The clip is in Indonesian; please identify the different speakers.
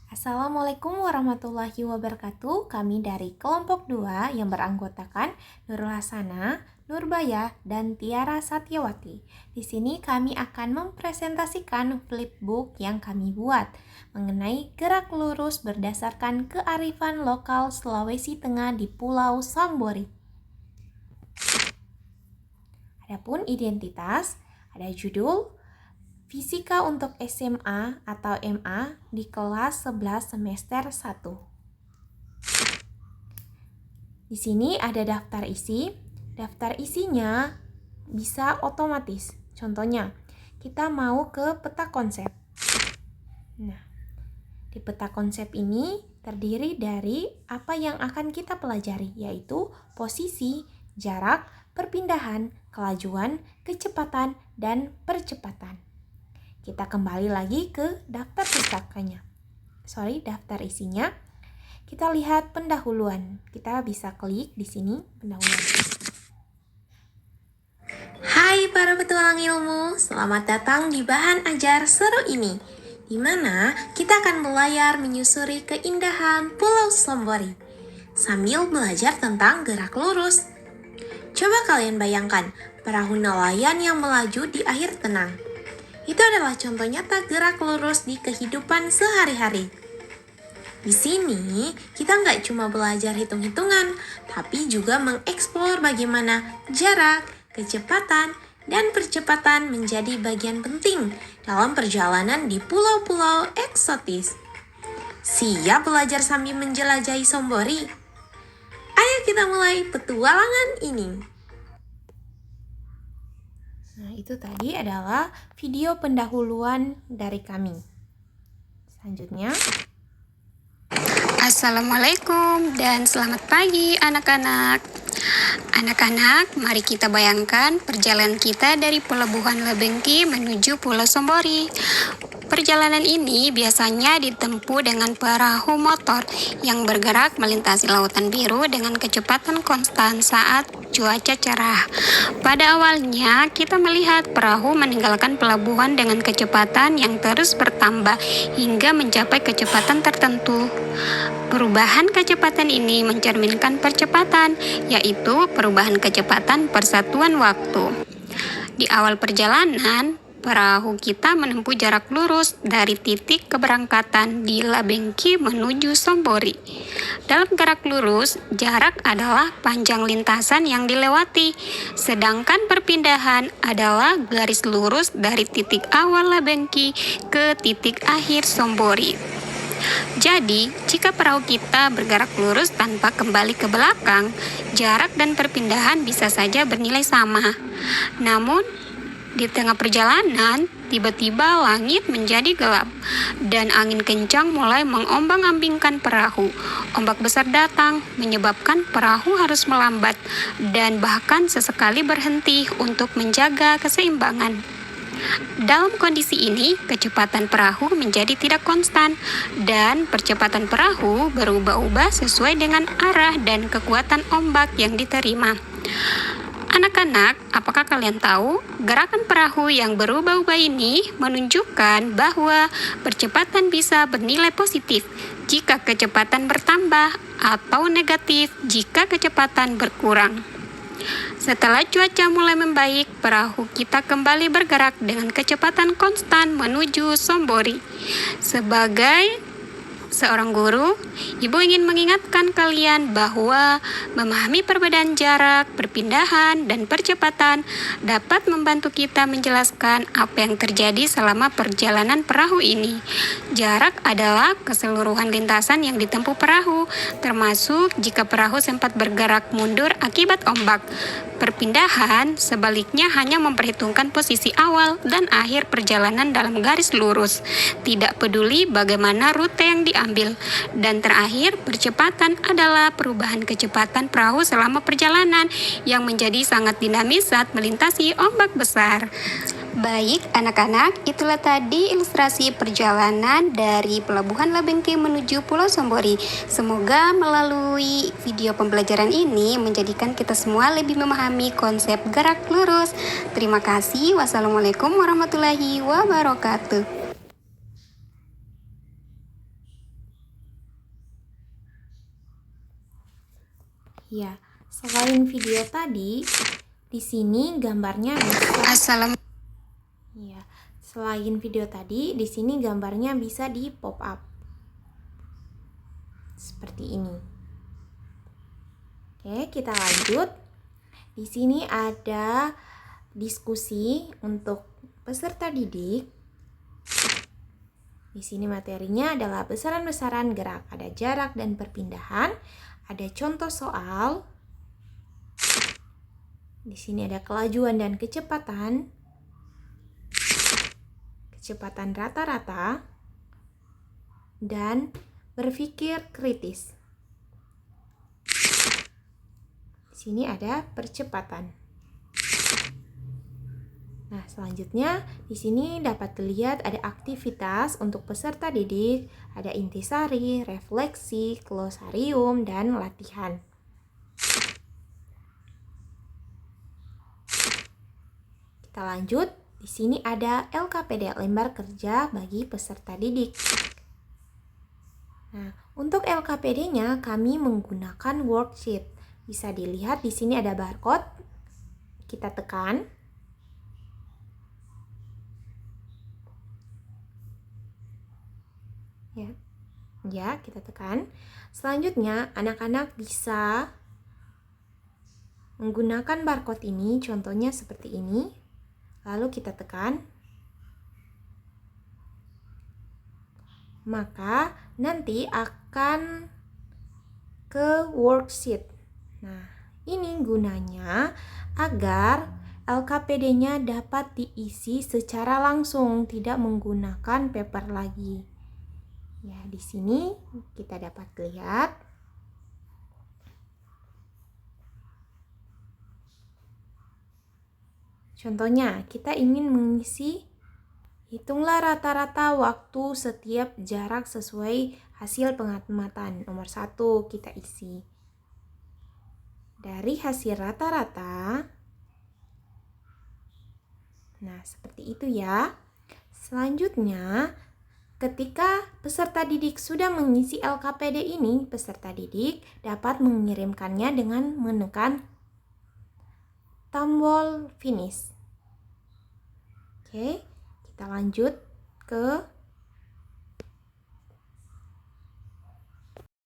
Speaker 1: Assalamualaikum warahmatullahi wabarakatuh. Kami dari kelompok 2 yang beranggotakan Nurul Hasanah, Nurbaya, dan Tiara Satyawati. Di sini kami akan mempresentasikan flipbook yang kami buat mengenai gerak lurus berdasarkan kearifan lokal Sulawesi Tengah di Pulau Sambori. Adapun identitas, ada judul Fisika untuk SMA atau MA di kelas 11 semester 1. Di sini ada daftar isi. Daftar isinya bisa otomatis. Contohnya, kita mau ke peta konsep. Nah, di peta konsep ini terdiri dari apa yang akan kita pelajari, yaitu posisi, jarak, perpindahan, kelajuan, kecepatan, dan percepatan. Kita kembali lagi ke daftar daftar isinya. Kita lihat pendahuluan. Kita bisa klik di sini pendahuluan. Hai para petualang ilmu, selamat datang di bahan ajar seru ini, di mana kita akan berlayar menyusuri keindahan Pulau Sambori sambil belajar tentang gerak lurus. Coba kalian bayangkan perahu nelayan yang melaju di air tenang. Itu adalah contoh nyata gerak lurus di kehidupan sehari-hari. Di sini, kita nggak cuma belajar hitung-hitungan, tapi juga mengeksplor bagaimana jarak, kecepatan, dan percepatan menjadi bagian penting dalam perjalanan di pulau-pulau eksotis. Siap belajar sambil menjelajahi Sambori? Ayo kita mulai petualangan ini. Nah, itu tadi adalah video pendahuluan dari kami. Selanjutnya,
Speaker 2: Assalamualaikum dan selamat pagi anak-anak. Anak-anak, mari kita bayangkan perjalanan kita dari Pelabuhan Lebengki menuju Pulau Sambori. Perjalanan ini biasanya ditempuh dengan perahu motor yang bergerak melintasi lautan biru dengan kecepatan konstan saat cuaca cerah. Pada awalnya, kita melihat perahu meninggalkan pelabuhan dengan kecepatan yang terus bertambah hingga mencapai kecepatan tertentu. Perubahan kecepatan ini mencerminkan percepatan, yaitu perubahan kecepatan persatuan waktu. Di awal perjalanan, perahu kita menempuh jarak lurus dari titik keberangkatan di Lebengki menuju Sambori. Dalam gerak lurus, jarak adalah panjang lintasan yang dilewati, sedangkan perpindahan adalah garis lurus dari titik awal Lebengki ke titik akhir Sambori. Jadi, jika perahu kita bergerak lurus tanpa kembali ke belakang, jarak dan perpindahan bisa saja bernilai sama. Namun, di tengah perjalanan, tiba-tiba langit menjadi gelap dan angin kencang mulai mengombang-ambingkan perahu. Ombak besar datang, menyebabkan perahu harus melambat dan bahkan sesekali berhenti untuk menjaga keseimbangan. Dalam kondisi ini, kecepatan perahu menjadi tidak konstan dan percepatan perahu berubah-ubah sesuai dengan arah dan kekuatan ombak yang diterima. Anak-anak, apakah kalian tahu gerakan perahu yang berubah-ubah ini menunjukkan bahwa percepatan bisa bernilai positif jika kecepatan bertambah atau negatif jika kecepatan berkurang. Setelah cuaca mulai membaik, perahu kita kembali bergerak dengan kecepatan konstan menuju Sambori. Sebagai seorang guru, Ibu ingin mengingatkan kalian bahwa memahami perbedaan jarak, perpindahan, dan percepatan dapat membantu kita menjelaskan apa yang terjadi selama perjalanan perahu ini. Jarak adalah keseluruhan lintasan yang ditempuh perahu, termasuk jika perahu sempat bergerak mundur akibat ombak. Perpindahan sebaliknya hanya memperhitungkan posisi awal dan akhir perjalanan dalam garis lurus, tidak peduli bagaimana rute yang diambil. Dan terakhir, percepatan adalah perubahan kecepatan perahu selama perjalanan yang menjadi sangat dinamis saat melintasi ombak besar. Baik anak-anak, itulah tadi ilustrasi perjalanan dari Pelabuhan Lebengki menuju Pulau Sambori. Semoga melalui video pembelajaran ini menjadikan kita semua lebih memahami konsep gerak lurus. Terima kasih. Wassalamualaikum warahmatullahi wabarakatuh.
Speaker 1: Ya, selain video tadi, di sini gambarnya bisa. Ya, selain video tadi, di sini gambarnya bisa di pop up. Seperti ini. Oke, kita lanjut. Di sini ada diskusi untuk peserta didik. Di sini materinya adalah besaran-besaran gerak, ada jarak dan perpindahan, ada contoh soal. Di sini ada kelajuan dan kecepatan rata-rata, dan berpikir kritis. Di sini ada percepatan. Nah, selanjutnya di sini dapat dilihat ada aktivitas untuk peserta didik, ada intisari, refleksi, glosarium, dan latihan. Kita lanjut. Di sini ada LKPD, lembar kerja bagi peserta didik. Nah, untuk LKPD-nya kami menggunakan worksheet. Bisa dilihat di sini ada barcode. Kita tekan. Ya, kita tekan. Selanjutnya, anak-anak bisa menggunakan barcode ini, contohnya seperti ini. Lalu kita tekan. Maka nanti akan ke worksheet. Nah, ini gunanya agar LKPD-nya dapat diisi secara langsung, tidak menggunakan paper lagi. Ya, di sini kita dapat lihat. Contohnya, kita ingin mengisi, hitunglah rata-rata waktu setiap jarak sesuai hasil pengamatan. Nomor 1 kita isi. Dari hasil rata-rata. Nah, seperti itu ya. Selanjutnya, ketika peserta didik sudah mengisi LKPD ini, peserta didik dapat mengirimkannya dengan menekan tombol finish. Oke, kita lanjut ke